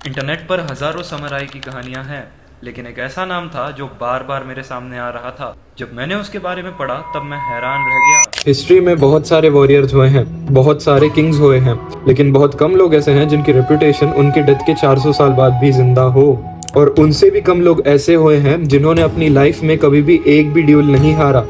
Internet पर हजारों samurai की कहानियां हैं, लेकिन एक ऐसा नाम था जो बार बार मेरे सामने आ रहा था। जब मैंने उसके बारे में पढ़ा तब मैं हैरान रह गया। हिस्ट्री में बहुत सारे वॉरियर्स हुए हैं, बहुत सारे किंग्स हुए हैं, लेकिन बहुत कम लोग ऐसे हैं जिनकी रेपुटेशन उनके डेथ के 400 साल बाद भी जिंदा हो। और उनसे भी कम लोग ऐसे हुए हैं जिन्होंने अपनी लाइफ में कभी भी एक भी ड्यूल नहीं हारा,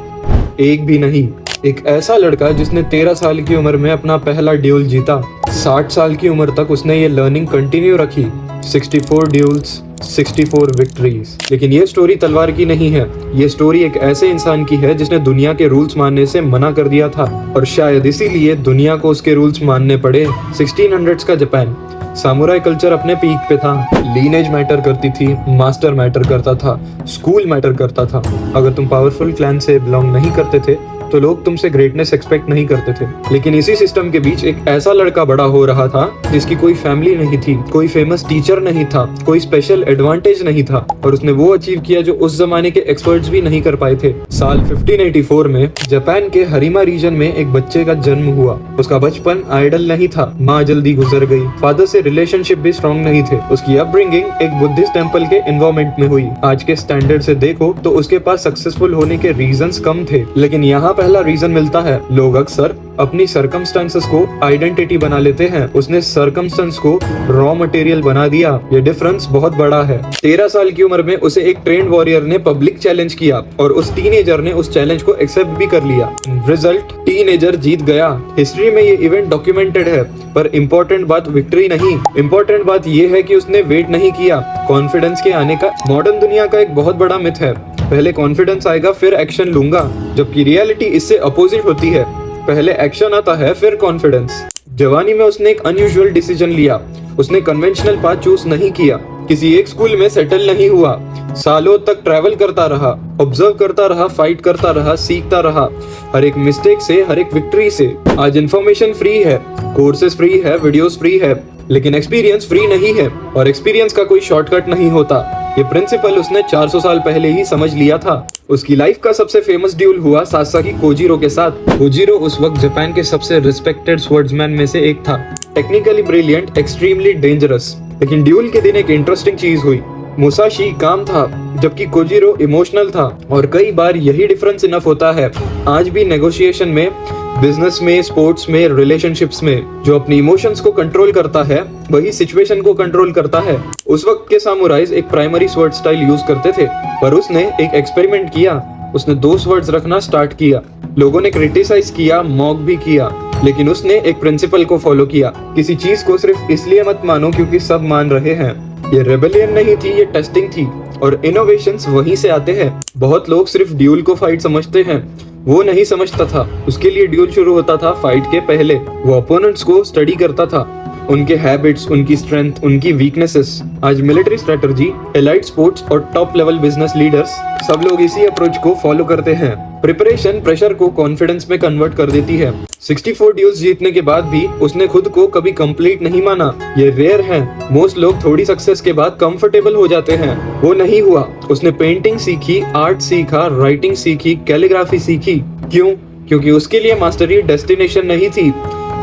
एक भी नहीं। एक ऐसा लड़का जिसने 13 साल की उम्र में अपना पहला ड्यूल जीता, 60 साल की उम्र तक उसने ये लर्निंग कंटिन्यू रखी। 64 ड्यूल्स, 64 विक्ट्रीज। लेकिन ये स्टोरी तलवार की नहीं है, ये स्टोरी एक ऐसे इंसान की है जिसने दुनिया के रूल्स मानने से मना कर दिया था, और शायद इसीलिए दुनिया को उसके रूल्स मानने पड़े। 1600s का जापान, सामुराई कल्चर अपने पीक पे था। लीनेज मैटर करती थी, मास्टर मैटर करता था, स्कूल मैटर करता था। अगर तुम पावरफुल क्लैन से बिलोंग नहीं करते थे तो लोग तुमसे ग्रेटनेस एक्सपेक्ट नहीं करते थे। लेकिन इसी सिस्टम के बीच एक ऐसा लड़का बड़ा हो रहा था जिसकी कोई फैमिली नहीं थी, कोई फेमस टीचर नहीं था, कोई स्पेशल एडवांटेज नहीं था, और उसने वो अचीव किया जो उस जमाने के एक्सपर्ट्स भी नहीं कर पाए थे। साल 1584 में जापान के हरिमा रीजन में एक बच्चे का जन्म हुआ। उसका बचपन आइडल नहीं था, माँ जल्दी गुजर गई, फादर से रिलेशनशिप भी स्ट्रॉन्ग नहीं थे। उसकी अपब्रिंगिंग एक बुद्धिस्ट टेम्पल के एनवायरनमेंट में हुई। आज के स्टैंडर्ड से देखो तो उसके पास सक्सेसफुल होने के रीजंस कम थे, लेकिन यहाँ पहला रीजन मिलता है। लोग अक्सर अपनी सर्कमस्टेंसेस को आइडेंटिटी बना लेते हैं, उसने सर्कमस्टेंस को रॉ मटेरियल बना दिया। ये डिफरेंस बहुत बड़ा है। 13 साल की उम्र में उसे एक ट्रेंड वॉरियर ने पब्लिक चैलेंज किया, और उस टीनेजर ने उस चैलेंज को एक्सेप्ट भी कर लिया। रिजल्ट, टीनेजर जीत गया। हिस्ट्री में ये इवेंट डॉक्यूमेंटेड है, पर इम्पोर्टेंट बात विक्ट्री नहीं, इम्पोर्टेंट बात ये है कि उसने वेट नहीं किया कॉन्फिडेंस के आने का। मॉडर्न दुनिया का एक बहुत बड़ा मिथ है, पहले कॉन्फिडेंस आएगा फिर एक्शन लूंगा, जबकि रियलिटी इससे अपोजिट होती है। पहले एक्शन आता है फिर कॉन्फिडेंस। जवानी में उसने एक अनयूजुअल डिसीजन लिया। उसने कन्वेंशनल पाथ चूज नहीं किया, किसी एक स्कूल में सेटल नहीं हुआ, सालों तक ट्रैवल करता रहा, ऑब्जर्व करता रहा, फाइट करता रहा, सीखता रहा, हर एक मिस्टेक से, हर एक विक्ट्री से। आज इन्फॉर्मेशन फ्री है, कोर्सेज फ्री है, वीडियोस फ्री है, लेकिन एक्सपीरियंस फ्री नहीं है, और एक्सपीरियंस का कोई शॉर्टकट नहीं होता। ये प्रिंसिपल उसने 400 साल पहले ही समझ लिया था। उसकी लाइफ का सबसे फेमस ड्यूल हुआ सासाकी कोजिरो के साथ। कोजिरो उस वक्त जापान के सबसे रिस्पेक्टेड स्वर्ड्समैन में से एक था। Technically brilliant, extremely dangerous. लेकिन ड्यूल के दिन एक इंटरेस्टिंग चीज हुई। मुसाशी काम था, जबकि कोजिरो इमोशनल था, और कई बार यही डिफरेंस इनफ होता है। आज भी नेगोशिएशन में, बिजनेस में, स्पोर्ट्स में, रिलेशनशिप्स में, जो अपनी इमोशंस को कंट्रोल करता है वही सिचुएशन को कंट्रोल करता है। उस वक्त के सामुराइज एक प्राइमरी स्वर्ड स्टाइल यूज करते थे, पर उसने एक एक्सपेरिमेंट किया। उसने 2 स्वर्ड्स रखना स्टार्ट किया। लोगों ने क्रिटिसाइज किया, मॉक भी किया, लेकिन उसने एक प्रिंसिपल को फॉलो किया। किसी चीज को सिर्फ इसलिए मत मानो क्योंकि सब मान रहे हैं। ये रेबेलियन नहीं थी, ये टेस्टिंग थी, और इनोवेशंस वहीं से आते हैं। बहुत लोग सिर्फ ड्यूल को फाइट समझते हैं, वो नहीं समझता था उसके लिए ड्यूल शुरू होता था फाइट के पहले। वो अपोनेंट्स को स्टडी करता था, उनके हैबिट्स, उनकी स्ट्रेंथ, उनकी वीकनेसेस। आज मिलिट्री स्ट्रेटजी, एलाइट स्पोर्ट्स और टॉप लेवल बिजनेस लीडर्स सब लोग इसी अप्रोच को फॉलो करते हैं। प्रिपरेशन प्रेशर को कॉन्फिडेंस में कन्वर्ट कर देती है। 64 ड्यूल्स जीतने के बाद भी उसने खुद को कभी कंप्लीट नहीं माना। ये रेयर है। मोस्ट लोग थोड़ी सक्सेस के बाद कंफर्टेबल हो जाते हैं, वो नहीं हुआ। उसने पेंटिंग सीखी, आर्ट सीखा, राइटिंग सीखी, कैलीग्राफी सीखी। क्यों? क्योंकि उसके लिए मास्टरी डेस्टिनेशन नहीं थी,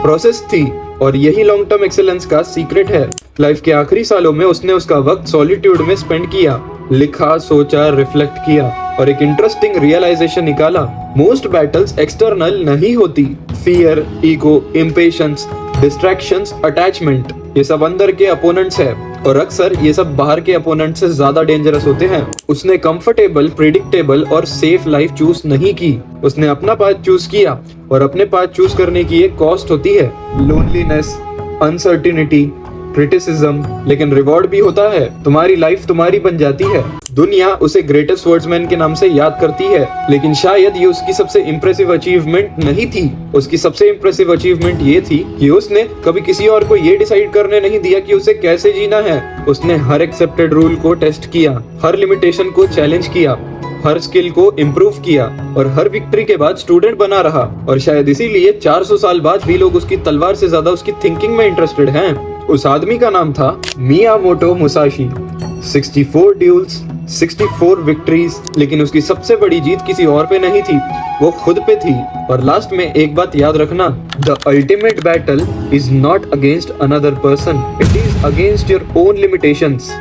प्रोसेस थी, और यही लॉन्ग टर्म एक्सेलेंस का सीक्रेट है। लाइफ के आखिरी सालों में उसने उसका वक्त सॉलिट्यूड में स्पेंड किया, लिखा, सोचा, रिफ्लेक्ट किया, और एक इंटरेस्टिंग रियलाइजेशन निकाला। मोस्ट बैटल्स एक्सटर्नल नहीं होती। Fear, ego, impatience, distractions, attachment, ये सब अंदर के अपोनेंट्स है, और अक्सर ये सब बाहर के अपोनेंट से ज्यादा डेंजरस होते हैं। उसने कंफर्टेबल, प्रिडिक्टेबल और सेफ लाइफ चूज नहीं की। उसने अपना पाथ चूज किया, और अपने पाथ चूज करने की एक कॉस्ट होती है, लोनलीनेस, अनसर्टिनिटी, क्रिटिसिज्म, लेकिन रिवॉर्ड भी होता है। तुम्हारी लाइफ तुम्हारी बन जाती है। दुनिया उसे ग्रेटेस्ट स्वर्ड्समैन के नाम से याद करती है, लेकिन शायद ये उसकी सबसे इंप्रेसिव अचीवमेंट नहीं थी। उसकी सबसे इंप्रेसिव अचीवमेंट ये थी कि उसने कभी किसी और को ये डिसाइड करने नहीं दिया कि उसे कैसे जीना है। उसने हर एक्सेप्टेड रूल को टेस्ट किया, हर लिमिटेशन को चैलेंज किया, हर स्किल को इम्प्रूव किया, और हर विक्ट्री के बाद स्टूडेंट बना रहा। और शायद इसीलिए 400 साल बाद भी लोग उसकी तलवार से ज्यादा उसकी थिंकिंग में इंटरेस्टेड हैं। उस आदमी का नाम था मियामोटो मुसाशी। 64 ड्यूल्स, 64 विक्ट्रीज, लेकिन उसकी सबसे बड़ी जीत किसी और पे नहीं थी, वो खुद पे थी। और लास्ट में एक बात याद रखना, the ultimate battle is not against another person, it is against your own limitations.